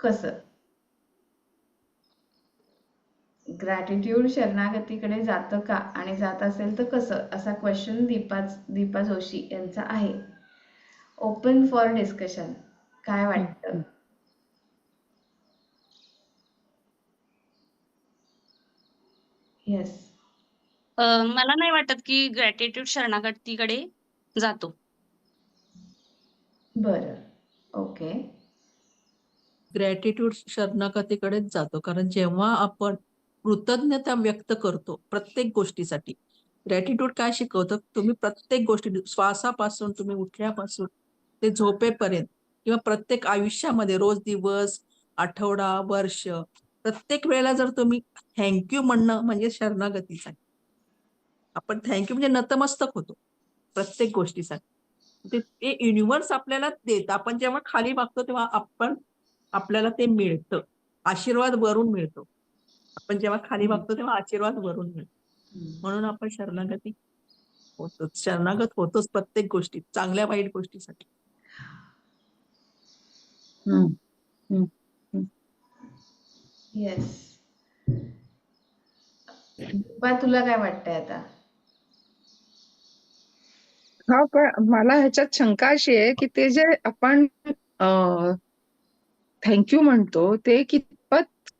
कसं? ग्रॅटिट्यूड शरणागतीकडे जातं का आणि जात असेल तर कसं, असा क्वेश्चन दीपा जोशी यांचा आहे. Open for discussion. काय हम्म, वाटतं? हम्म. येस. मला नाही वाटत की ग्रॅटिट्यूड शरणागतीकडे जातो. बरं. ओके. ग्रॅटिट्यूड शरणागतीकडेच जातो, कारण जेव्हा आपण कृतज्ञता व्यक्त करतो प्रत्येक गोष्टीसाठी. ग्रॅटिट्यूड काय शिकवतं, तुम्ही प्रत्येक गोष्टी श्वासापासून तुम्ही उठल्यापासून ते झोपेपर्यंत किंवा प्रत्येक आयुष्यामध्ये रोज, दिवस, आठवडा, वर्ष, प्रत्येक वेळेला जर तुम्ही थँक्यू म्हणणं म्हणजे शरणागतीच आहे. आपण थँक्यू म्हणजे नतमस्तक होतो प्रत्येक गोष्टीसाठी. ते युनिव्हर्स आपल्याला देत. आपण जेव्हा खाली मागतो तेव्हा आपल्याला ते मिळतं. आशीर्वाद वरून मिळतो. आपण जेव्हा खाली मागतो तेव्हा आशीर्वाद वरून मिळतो. म्हणून आपण शरणागती होतोच, शरणागत होतोच प्रत्येक गोष्टीत, चांगल्या वाईट गोष्टीसाठी. हम्म, हम्म, हम्म. येस. दीपा, तुला काय वाटतंय आता? हा, पण मला ह्याच्यात शंका अशी आहे की ते जे आपण थँक्यू म्हणतो ते कितपत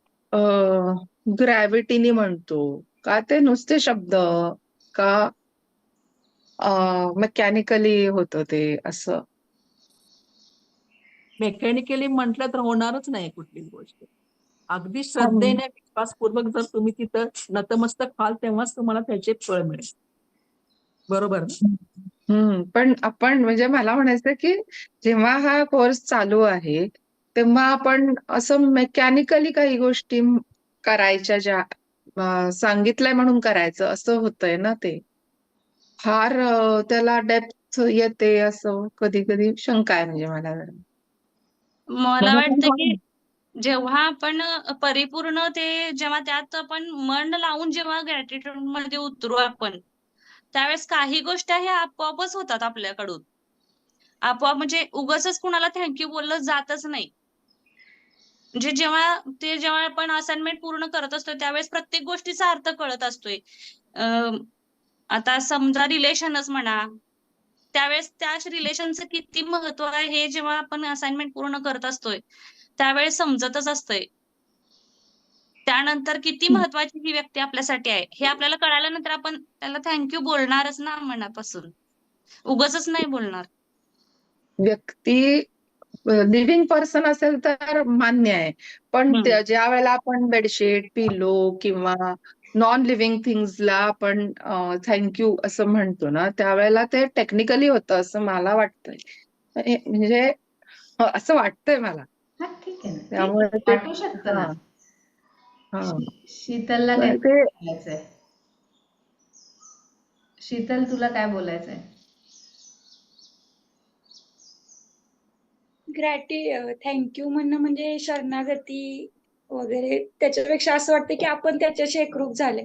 ग्रॅव्हिटीने म्हणतो, का ते नुसते शब्द, का मेकॅनिकली होतं ते असं. मेकॅनिकली म्हटलं तर होणारच नाही कुठलीच गोष्ट. अगदी श्रद्धेने विश्वासपूर्वक जर तुम्ही तिथं नतमस्तक व्हाल तेव्हाच तुम्हाला त्याचे फळ मिळेल. बरोबर ना? पण आपण म्हणजे मला म्हणायचं की जेव्हा हा कोर्स चालू आहे तेव्हा आपण असं मेकॅनिकली काही गोष्टी करायच्या, ज्या सांगितलंय म्हणून करायचं असं होतंय ना. ते फार त्याला डेप्थ येते असं कधी कधी शंका आहे म्हणजे मला जरा. मला वाटतं की जेव्हा आपण परिपूर्ण जेव्हा त्यात आपण मन लावून जेव्हा ग्रॅटिट्यूड मध्ये उतरू आपण, त्यावेळेस काही गोष्टी ह्या आपोआपच होतात आपल्याकडून. आपोआप म्हणजे उगाचच कुणाला थँक्यू बोललं जातच नाही. म्हणजे जेव्हा आपण असाइनमेंट पूर्ण करत असतो त्यावेळेस प्रत्येक गोष्टीचा अर्थ कळत असतोय. आता समजा रिलेशनच म्हणा, त्यावेळेस त्या रिलेशनचं किती महत्व आहे हे जेव्हा आपण असाइनमेंट पूर्ण करत असतोय त्यावेळेस समजतच असतंय. त्यानंतर किती महत्वाची ही व्यक्ती आपल्यासाठी आहे हे आपल्याला कळाल्यानंतर आपण त्याला थँक्यू बोलणारच ना मनापासून, उगाचच नाही बोलणार. व्यक्ती लिव्हिंग पर्सन असेल तर मान्य आहे, पण ज्या वेळेला आपण बेडशीट, पिलो किंवा नॉन लिव्हिंग थिंग्सला आपण थँक्यू असं म्हणतो ना, त्यावेळेला ते टेक्निकली होतं असं मला वाटतंय. म्हणजे असं वाटतंय मला. ठीक आहे ना, त्यामुळे ते वाटू शकतं ना. शीतलला पण काय ते बोलायचंय? शीतल, तुला काय बोलायचंय? थँक्यू म्हणणं म्हणजे शरणागती वगैरे, त्याच्यापेक्षा असं वाटतं की आपण त्याच्याशी एकरूप झाले.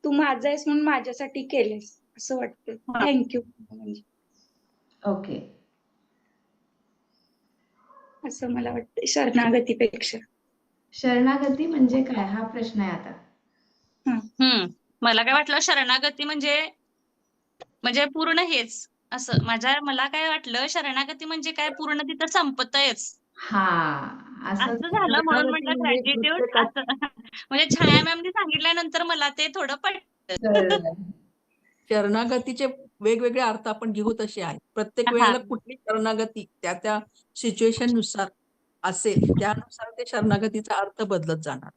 तू माझा आहेस म्हणून माझ्यासाठी केलेस असं वाटतं थँक्यू म्हणजे. ओके. असं मला वाटतं शरणागतीपेक्षा. शरणागती म्हणजे काय हा प्रश्न आहे आता. मला काय वाटलं शरणागती म्हणजे पूर्ण हेच असं मला काय वाटलं शरणागती म्हणजे काय पूर्ण तिथं संपतयच. असं झालं म्हणून म्हटलं ग्रॅटिट्यूड असं. म्हणजे छाया मॅमने सांगितल्यानंतर मला ते थोडं पटलं. शरणागतीचे वेगवेगळे अर्थ आपण घेऊ तसे आहे. प्रत्येक वेळेला कुठली शरणागती त्या सिच्युएशन नुसार असेल त्यानुसार ते शरणागतीचा अर्थ बदलत जाणार.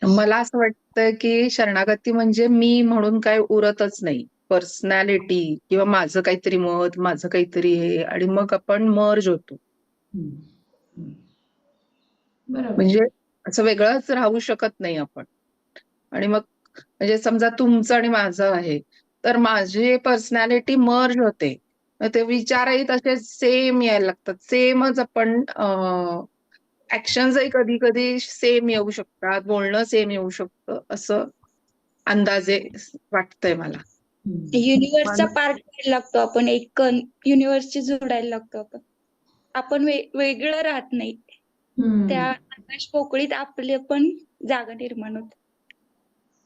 मला असं वाटतं की शरणागती म्हणजे मी म्हणून काय उरतच नाही, पर्सनॅलिटी किंवा माझं काहीतरी मत, माझं काहीतरी हे, आणि मग आपण मर्ज होतो. म्हणजे असं वेगळंच राहू शकत नाही आपण. आणि मग म्हणजे समजा तुमचं आणि माझं आहे तर माझी पर्सनॅलिटी मर्ज होते, ते विचारही तसे सेम यायला लागतात, सेमच आपण ऍक्शन्सही कधी कधी सेम येऊ शकतात, बोलणं सेम येऊ शकतं असं अंदाजे वाटतंय मला. युनिव्हर्सचा पण पार्ट व्हायला लागतो आपण, एक कण युनिव्हर्सशी जोडायला लागतो आपण. आपण वेगळं राहत नाही. त्या आकाश पोकळीत आपले पण जागा निर्माण होते.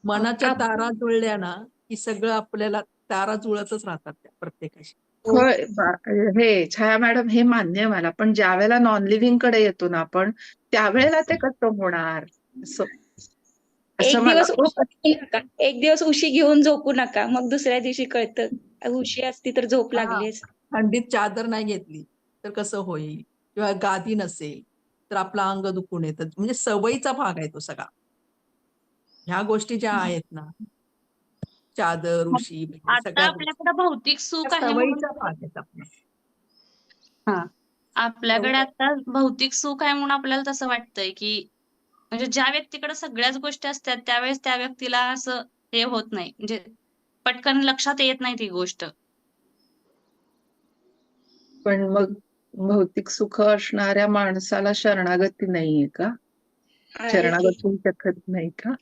मनाच्या आप- तारा जुळल्या ना की सगळं आपल्याला तारा जुळतच राहतात त्या प्रत्येकाशी. होय हे छाया मॅडम, हे मान्य आहे मला, पण ज्या वेळेला नॉन लिव्हिंग कडे येतो ना आपण, त्यावेळेला ते कसं होणार असं एक मला दिवस उशी घेऊ नका, एक दिवस उशी घेऊन झोपू नका, मग दुसऱ्या दिवशी कळतं उशी असती तर झोप हा, लागली असती. थंडीत चादर नाही घेतली तर कसं होईल, किंवा गादी नसेल तर आपलं अंग दुखून येतं. म्हणजे सवयीचा भाग आहे तो सगळा. ह्या गोष्टी ज्या आहेत ना, चादर, उशी वगैरे आता सगळ्या गोष्टी आपल्याकडे भौतिक सुख त्या आहे म्हणून सवयीचा भाग आहेत आपला. आपल्याकडे आता भौतिक सुख आहे म्हणून आपल्याला तसं वाटतंय की म्हणजे ज्या व्यक्तीकडे सगळ्याच गोष्टी असतात त्यावेळेस त्या व्यक्तीला असं हे होत नाही, म्हणजे पटकन लक्षात येत नाही ती गोष्ट. पण मग भौतिक सुख असणाऱ्या माणसाला शरणागती नाहीये का? आहे की. शरणागती होऊ शकत नाही का?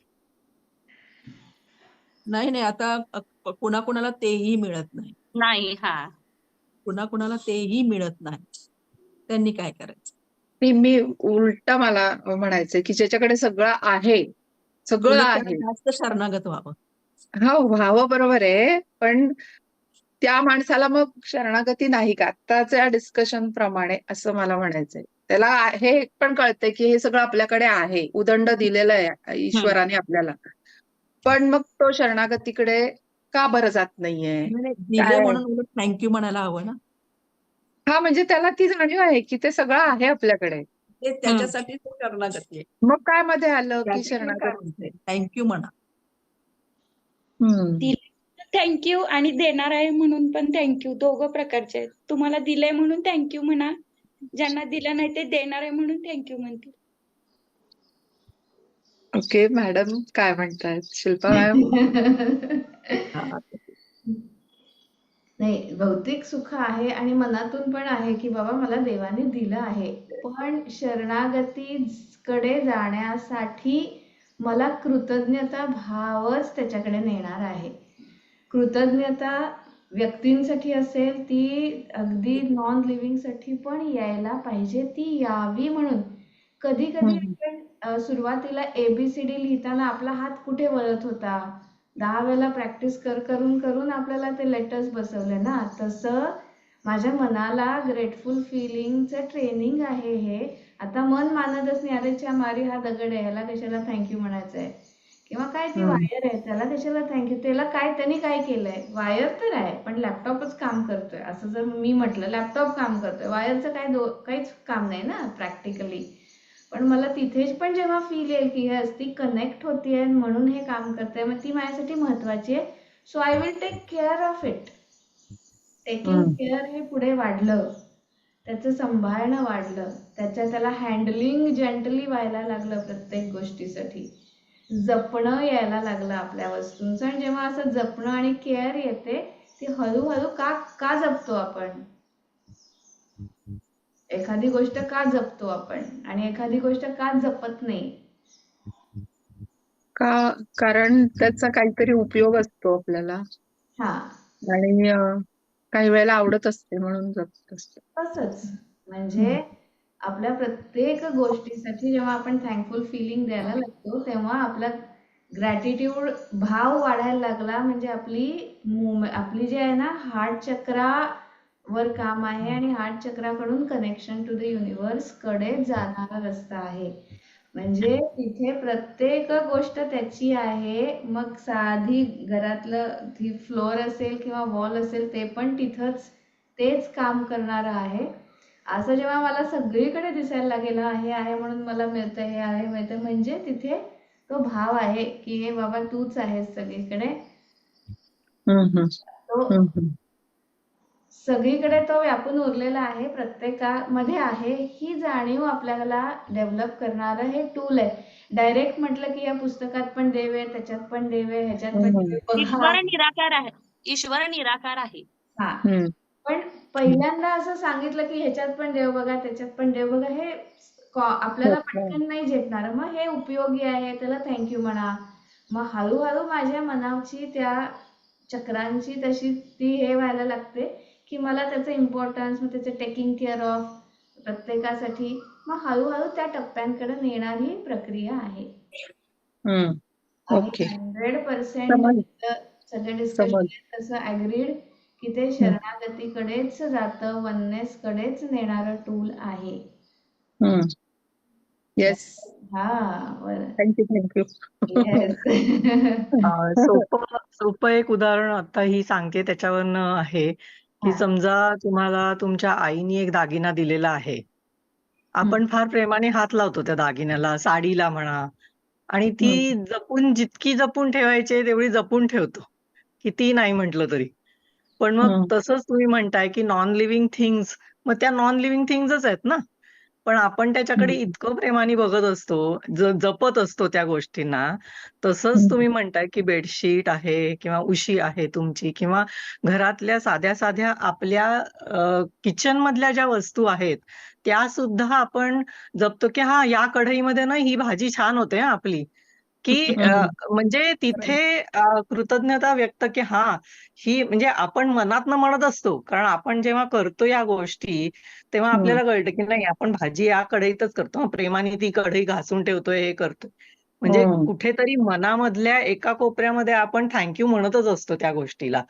नाही आता कुणाकुणाला तेही मिळत नाही, नाही. कुणाकुणाला तेही मिळत नाही, त्यांनी काय करायचं? मी उलट मला म्हणायचंय की ज्याच्याकडे सगळं आहे, सगळं उलट त्याला आहे, जास्त शरणागत व्हावं. हा व्हावं, बरोबर आहे, पण त्या माणसाला मग शरणागती नाही का? आत्ताच्या डिस्कशन प्रमाणे असं मला म्हणायचंय. त्याला हे पण कळतंय की हे सगळं आपल्याकडे आहे, उदंड दिलेलं आहे ईश्वराने आपल्याला, पण मग तो शरणागतीकडे का बरं जात नाहीये? म्हणजे दिले काय? म्हणून उलट थँक्यू म्हणायला हवं ना. हा, म्हणजे त्याला ती जाणीव आहे की ते सगळं आहे आपल्याकडे. ते त्याच्यासाठी तो शरणागती आहे. मग काय मध्ये आलं की शरणागती? थँक्यू म्हणा. थँक्यू आणि देणार आहे म्हणून पण थँक्यू, दोघं प्रकारचे आहेत. तुम्हाला दिलंय म्हणून थँक्यू म्हणा, ज्यांना दिलं नाही ते देणार आहे म्हणून थँक्यू म्हणतील. ओके मॅडम, काय म्हणतायत शिल्पा मॅम? नाही, भौतिक सुख आहे आणि मनातून पण आहे की बाबा मला देवाने दिलं आहे, पण शरणागतीकडे जाण्यासाठी मला कृतज्ञता भावच त्याच्याकडे नेणार आहे. कृतज्ञता व्यक्तींसाठी असेल, ती अगदी नॉन लिव्हिंग साठी पण यायला पाहिजे, ती यावी म्हणून. कधी कधी आपण सुरुवातीला ABCD लिहिताना आपला हात कुठे वळत होता, 10 वेळेला प्रॅक्टिस करून करून आपल्याला ते लेटर्स बसवले ना, तसं माझ्या मनाला ग्रेटफुल फिलिंगचं ट्रेनिंग आहे हे. आता मन मानतच नाही, अरे च्या मारी हा दगड आहे, ह्याला कशाला थँक्यू म्हणायचं आहे, किंवा काय ती वायर आहे त्याला कशाला थँक्यू, त्याला काय त्यांनी काय केलंय, वायर तर आहे पण लॅपटॉपच काम करतोय, असं जर मी म्हटलं लॅपटॉप काम करतोय, वायरचं काहीच काम नाही ना प्रॅक्टिकली. पण मला तिथेच पण जेव्हा फील येईल की हे ती कनेक्ट होतीये म्हणून हे काम करते, मग ती माझ्यासाठी महत्वाची आहे. So I will take care of it. Taking care हे पुढे वाढलं, त्याचं सांभाळणं वाढलं, त्याला हँडलिंग जेंटली व्हायला लागलं, प्रत्येक गोष्टीसाठी जपणं यायला लागलं आपल्या वस्तूंचं. आणि जेव्हा असं जपणं आणि केअर येते, ती हळूहळू का जपतो आपण, एखादी गोष्ट का जपतो आपण आणि एखादी गोष्ट का जपत नाही? कारण त्याचा काहीतरी उपयोग असतो आपल्याला, आणि काही वेळेला आवडत असते म्हणून जपत असतो. तसंच म्हणजे आपल्या प्रत्येक गोष्टीसाठी जेव्हा आपण थँकफुल फिलिंग द्यायला लागतो, तेव्हा आपला ग्रॅटिट्यूड भाव वाढायला लागला, म्हणजे आपली जी आहे ना हार्ट चक्रावर काम आहे, आणि हार्ट चक्राकडून कनेक्शन टू द युनिव्हर्स कडे जाणारा रस्ता आहे. म्हणजे तिथे प्रत्येक गोष्ट त्याची आहे. मग साधी घरातलं फ्लोअर असेल किंवा वॉल असेल, ते पण तिथंच तेच काम करणारं आहे. असं जेव्हा मला सगळीकडे दिसायला लागेल हे आहे म्हणून मला मिळतं, हे आहे मिळतं, म्हणजे तिथे तो भाव आहे की हे बाबा तूच आहेस सगळीकडे. तो सगळीकडे तो व्यापून उरलेला आहे, प्रत्येकामध्ये आहे. ही जाणीव आपल्याला डेव्हलप करणारं हे टूल आहे. डायरेक्ट म्हटलं की या पुस्तकात पण देव आहे, त्याच्यात पण देव आहे, ह्याच्यात पण देव आहे, ईश्वर निराकार आहे. ईश्वर निराकार आहे. पण पहिल्यांदा असं सांगितलं की ह्याच्यात पण देव बघा, त्याच्यात पण देव बघा, हे आपल्याला पटकन नाही झेपणार. मग हे उपयोगी आहे, त्याला थँक्यू म्हणा. मग हळूहळू माझ्या मनाची त्या चक्रांची तशी ती हे व्हायला लागते की मला त्याचं इम्पॉर्टन्स, मग त्याचे टेकिंग केअर ऑफ प्रत्येकासाठी, मग हळूहळू त्या टप्प्यांकडे नेणारी प्रक्रिया आहे. ओके. 100% समज सगळे डिस्कशन समज तसं ॲग्रीड की ते शरणागतीकडेच जातं, वननेस कडेच नेणारं टूल आहे. येस. हा बरं. थँक्यू. येस. सोपं एक उदाहरण आता ही सांगते त्याच्यावरनं आहे की हा. समजा तुम्हाला तुमच्या आईने एक दागिना दिलेला आहे. आपण फार प्रेमाने हात लावतो त्या दागिन्याला, साडीला म्हणा, आणि ती जितकी जपून ठेवायची आहे तेवढी जपून ठेवतो, किती नाही म्हटलं तरी. पण मग तसंच तुम्ही म्हणताय की नॉन लिव्हिंग थिंग्स, मग त्या नॉन लिव्हिंग थिंग्सच आहेत ना. पण आपण त्याच्याकडे इतकं प्रेमाने बघत असतो, जपत असतो त्या गोष्टींना. तसंच तुम्ही म्हणताय की बेडशीट आहे किंवा उशी आहे तुमची, किंवा घरातल्या साध्या साध्या आपल्या किचन मधल्या ज्या वस्तू आहेत त्या सुद्धा आपण जपतो की हा, या कढईमध्ये ना ही भाजी छान होते हा आपली, की म्हणजे तिथे कृतज्ञता व्यक्त की हा, ही म्हणजे आपण मनातनं म्हणत असतो, कारण आपण जेव्हा करतो या गोष्टी तेव्हा आपल्याला कळतं की नाही, आपण भाजी या कढईतच करतो हं, प्रेमाने ती कढई घासून ठेवतोय, हे करतोय. म्हणजे कुठेतरी मनामधल्या एका कोपऱ्यामध्ये आपण थँक्यू म्हणतच असतो त्या गोष्टीला.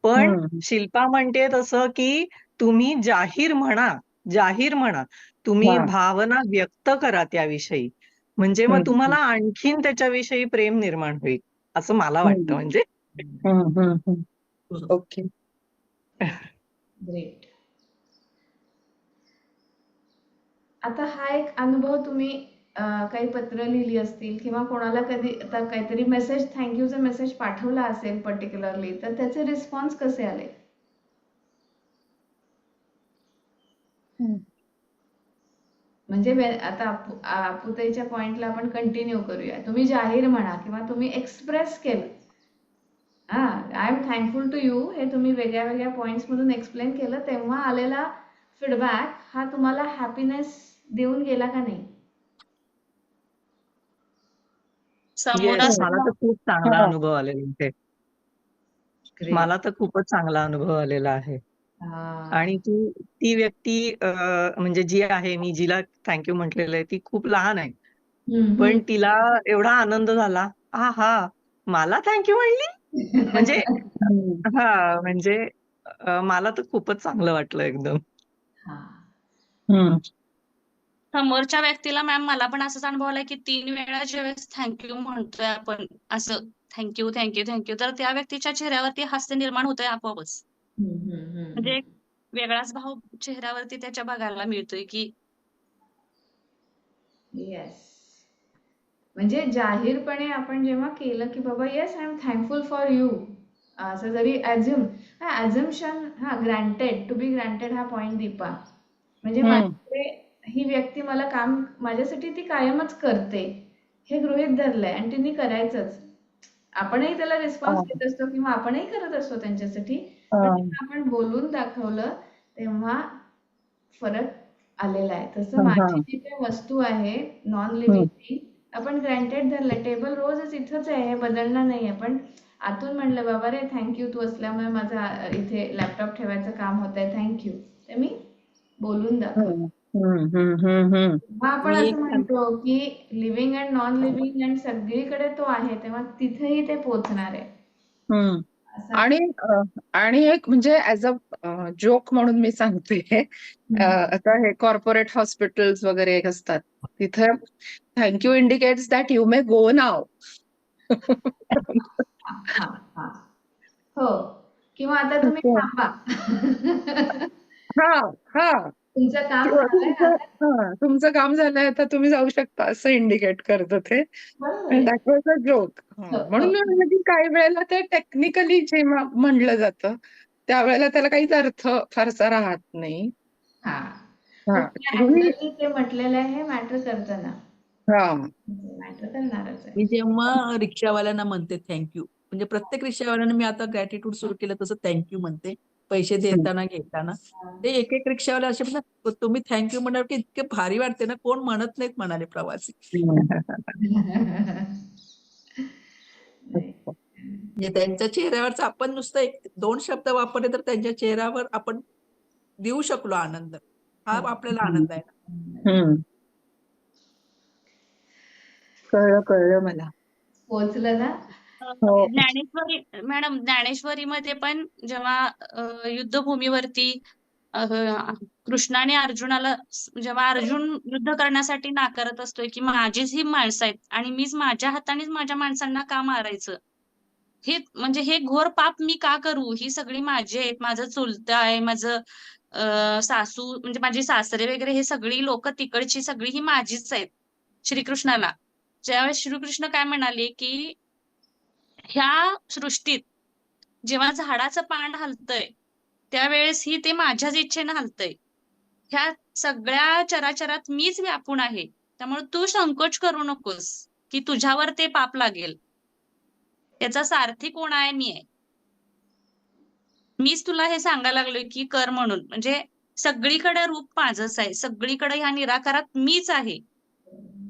पण शिल्पा म्हणते तसं की तुम्ही जाहीर म्हणा, तुम्ही भावना व्यक्त करा त्याविषयी, म्हणजे मग तुम्हाला आणखीन त्याच्याविषयी प्रेम निर्माण होईल, असं मला वाटतं. म्हणजे ओके. ग्रेट. आता हा एक अनुभव तुम्ही काही पत्र लिहिली असतील किंवा कोणाला कधी आता काहीतरी मेसेज, थँक्यूचा मेसेज पाठवला असेल पर्टिक्युलरली, तर त्याचे रिस्पॉन्स कसे आले? म्हणजे आता अपुताईच्या पॉइंटला आपण कंटिन्यू करूया. तुम्ही जाहीर म्हणा किंवा तुम्ही एक्सप्रेस केलं, I am thankful to you, हे तुम्ही वेगळ्या वेगळ्या पॉइंट्स मधून एक्सप्लेन केलं, तेव्हा आलेला फीडबॅक हा तुम्हाला हॅपीनेस देऊन गेला का नाही? येस, मला तर खूप चांगला हा. अनुभव आलेला आहे. मला तर खूपच चांगला अनुभव आलेला आहे. आणि ती व्यक्ती म्हणजे जी आहे, मी जिला थँक्यू म्हटलेलं आहे, ती खूप लहान आहे, पण तिला एवढा आनंद झाला, हा मला थँक्यू म्हणली, म्हणजे हा, म्हणजे मला तर खूपच चांगलं वाटलं एकदम. समोरच्या व्यक्तीला, मॅम मला पण असंच अनुभव आलाय की 3 वेळा ज्यावेळेस थँक्यू म्हणतोय आपण, असं थँक्यू थँक्यू थँक्यू, तर त्या व्यक्तीच्या चेहऱ्यावरती हास्य निर्माण होतंय आपोआपच. म्हणजे एक वेगळाच भाव चेहऱ्यावरती त्याच्या बघायला मिळतोय की येस. म्हणजे जाहीरपणे आपण जेव्हा केलं की बाबा yes I am thankful for you, असं जरी ॲझम्पशन, ग्रँटेड, टू बी ग्रँटेड हा पॉइंट दीपा, म्हणजे माझ्याकडे ही व्यक्ती मला काम, माझ्यासाठी ती कायमच करते हे गृहीत धरलंय आणि तिने करायचंच. आपणही त्याला रिस्पॉन्स देत असतो किंवा आपणही करत असतो त्यांच्यासाठी, पण जेव्हा आपण बोलून दाखवलं तेव्हा फरक आलेला आहे. तसं माझी जी काही वस्तू आहे नॉन लिव्हिंग थिंग, आपण ग्रँटेड धरलं, टेबल रोजच इथंच आहे, हे बदलणार नाहीये, पण आतून म्हणलं बाबा रे थँक्यू, तू असल्यामुळे माझा इथे लॅपटॉप ठेवायचं काम होतंय, थँक्यू, ते मी बोलून दाखवलं. मग आपण असं म्हणतो की living and non living and सगळीकडे तो आहे, तेव्हा तिथेही ते पोहोचणार आहे. आणि एक म्हणजे ऍज अ जोक म्हणून मी सांगते, आता हे कॉर्पोरेट हॉस्पिटल्स वगैरे असतात, तिथे thank you indicates that you may go now. हो, किंवा आता तुम्ही थांबा. तुमचं काम झालंय, तुमचं काम झालंय, आता तुम्ही जाऊ शकता, असं इंडिकेट करतं ते. That was a joke. म्हणून मी म्हणलं की काही वेळेला ते टेक्निकली जेव्हा म्हणलं जातं त्यावेळेला त्याला काहीच अर्थ फारसा राहत नाही. ते म्हटलेलं आहे, हे मॅटर करतं ना, मॅटर करणारच आहे. मी जेव्हा रिक्षावाल्यांना म्हणते थँक्यू, म्हणजे प्रत्येक रिक्षावाल्यांना मी आता ग्रॅटिट्यूड सुरू केलं, तसं थँक्यू म्हणते, पैसे देताना घेताना. ते एक एक रिक्षावाले असे म्हणतात, तुम्ही थँक्यू म्हणाल की इतके भारी वाटते ना, कोण म्हणत नाहीत म्हणाले प्रवासी. म्हणजे त्यांच्या चेहऱ्यावरच आपण नुसतं 1-2 शब्द वापरले तर त्यांच्या चेहऱ्यावर आपण देऊ शकलो आनंद. हा आपल्याला आनंद आहे ना. हम्म. कळलं मला. पोहोचलं ना? हो. ज्ञानेश्वरी मॅडम, ज्ञानेश्वरीमध्ये पण जेव्हा युद्धभूमीवरती कृष्णाने अर्जुनाला जेव्हा अर्जुन युद्ध करण्यासाठी नाकारत असतोय की माझीच ही माणसं आहेत आणि मीच माझ्या हातानेच माझ्या माणसांना का मारायचं, हे म्हणजे हे घोर पाप मी का करू, ही सगळी माझी आहेत, माझं चुलतं आहे, माझं सासू म्हणजे माझे सासरे वगैरे हे सगळी लोक तिकडची सगळी ही माझीच आहेत. श्रीकृष्णाला ज्यावेळेस श्रीकृष्ण काय म्हणाले की ह्या सृष्टीत जेव्हा झाडाचं पान हलतंय त्यावेळेस ही ते माझ्याच इच्छेनं हलतंय. ह्या सगळ्या चराचरात मीच व्यापून आहे, त्यामुळे तू संकोच करू नकोस की तुझ्यावर ते पाप लागेल. याचा सारथी कोण आहे? मी आहे. मीच तुला हे सांगायला लागलोय की कर म्हणून. म्हणजे सगळीकडे रूप माझंच आहे, सगळीकडे ह्या निराकारात मीच आहे.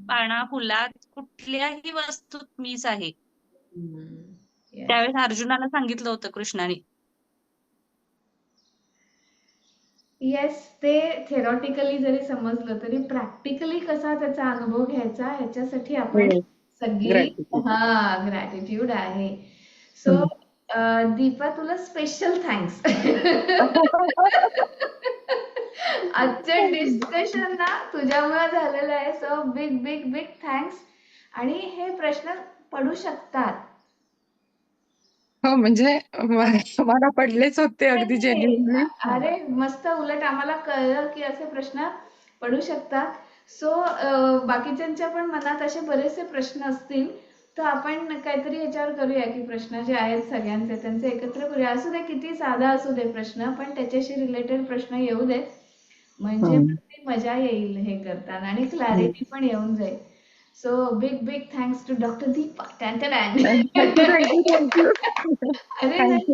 पाना फुलात कुठल्याही वस्तूत मीच आहे. Yes. त्यावेळेस अर्जुनाला सांगितलं होतं कृष्णाने. येस, ते थेरॉटिकली जरी समजलं तरी प्रॅक्टिकली कसा त्याचा अनुभव घ्यायचा ह्याच्यासाठी आपण सगळी Gratitude. ग्रॅटिट्यूड आहे. सो दीपा, तुला स्पेशल थँक्स. आजचं डिस्कशन ना तुझ्यामुळे झालेलं आहे. So big big big thanks. आणि हे प्रश्न पडू शकतात. हो, म्हणजे मला पडलेच होते अगदी जेन्युइनली. अरे मस्त, उलट आम्हाला कळलं की असे प्रश्न पडू शकतात. सो बाकीच्यांच्या पण मनात असे बरेचसे प्रश्न असतील तर आपण काहीतरी ह्याच्यावर करूया की प्रश्न जे आहेत सगळ्यांचे त्यांचे एकत्र करूया. असू दे, किती साधा असू दे प्रश्न, पण त्याच्याशी रिलेटेड प्रश्न येऊ देत, म्हणजे ती मजा येईल हे करताना आणि क्लॅरिटी पण येऊन जाईल. So big big thanks to doctor Deepa. अरे नाही,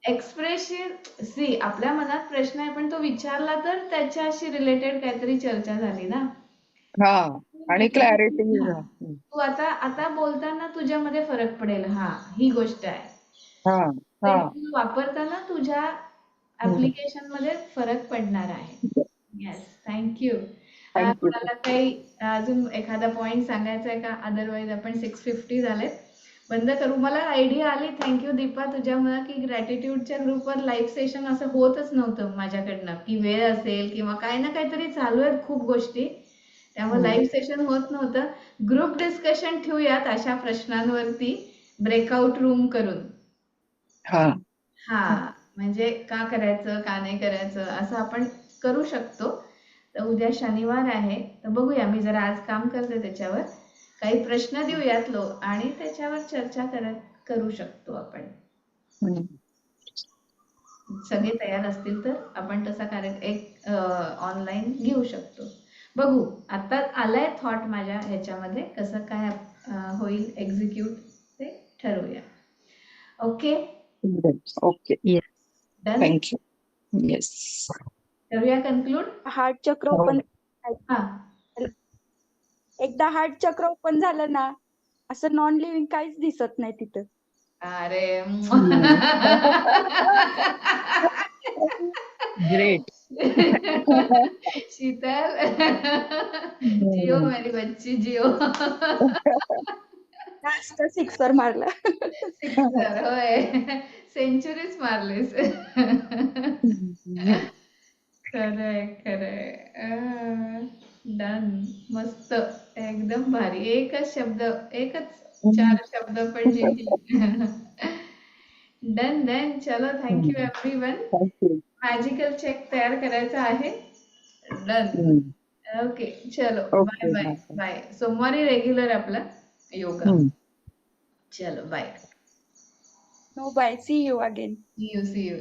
एक्सप्रेशन सी, आपल्या मनात प्रश्न आहे पण तो विचारला तर त्याच्याशी रिलेटेड काहीतरी चर्चा झाली ना. हा, आणि क्लॅरिटी. हा. तू आता बोलताना तुझ्यामध्ये फरक पडेल. हा, ही गोष्ट आहे. हा ते हा तू वापरताना तुझ्या ऍप्लिकेशन मध्ये फरक पडणार आहे. Yes, thank you. थँक्यू. कोणाला काही अजून एखादा पॉइंट सांगायचा आहे का? अदरवाईज आपण 6:50 झालेत, बंद करू. मला आयडिया आली, थँक्यू दीपा तुझ्यामुळे, की ग्रॅटिट्यूडच्या ग्रुपवर लाईव्ह सेशन असं होतच नव्हतं माझ्याकडनं, की वेळ असेल किंवा काही ना काहीतरी चालू आहेत खूप गोष्टी, त्यामुळे लाईव्ह सेशन होत नव्हतं. ग्रुप डिस्कशन ठेवूयात अशा प्रश्नांवरती ब्रेकआउट रूम करून. हा हा, म्हणजे का करायचं का नाही करायचं असं आपण करू शकतो. तर उद्या शनिवार आहे तर बघूया, मी जरा आज काम करते त्याच्यावर, काही प्रश्न देऊयात आणि त्याच्यावर चर्चा करू शकतो आपण. सगळे तयार असतील तर आपण तसा एक ऑनलाईन घेऊ शकतो. बघू, आता आलाय थॉट माझ्या ह्याच्यामध्ये, कसं काय होईल एक्झिक्यूट ते ठरवूया. Okay okay, done, thank you. Yes, करूया कन्क्लूड. हार्ट चक्र हो. ओपन, हा, एकदा हार्ट चक्र ओपन झालं ना, असं नॉन लिव्हिंग काहीच दिसत नाही तिथं. अरे ग्रेट. शीतल, जियो मेरी बच्ची जियो. जास्त सिक्सर मारलं. सिक्सर, होय, सेंचुरीच मारलीस. खरंय खरंय. डन, मस्त, एकदम भारी. एकच 4 शब्द पण जिंकले. डन डन, चलो, thank you everyone. Thank you. Magical check तयार करायचा आहे. डन, ओके, चलो, bye okay, bye bye. Bye. सोमवारी रेग्युलर आपला योगा. चलो, बाय. No bye, see you again. See you.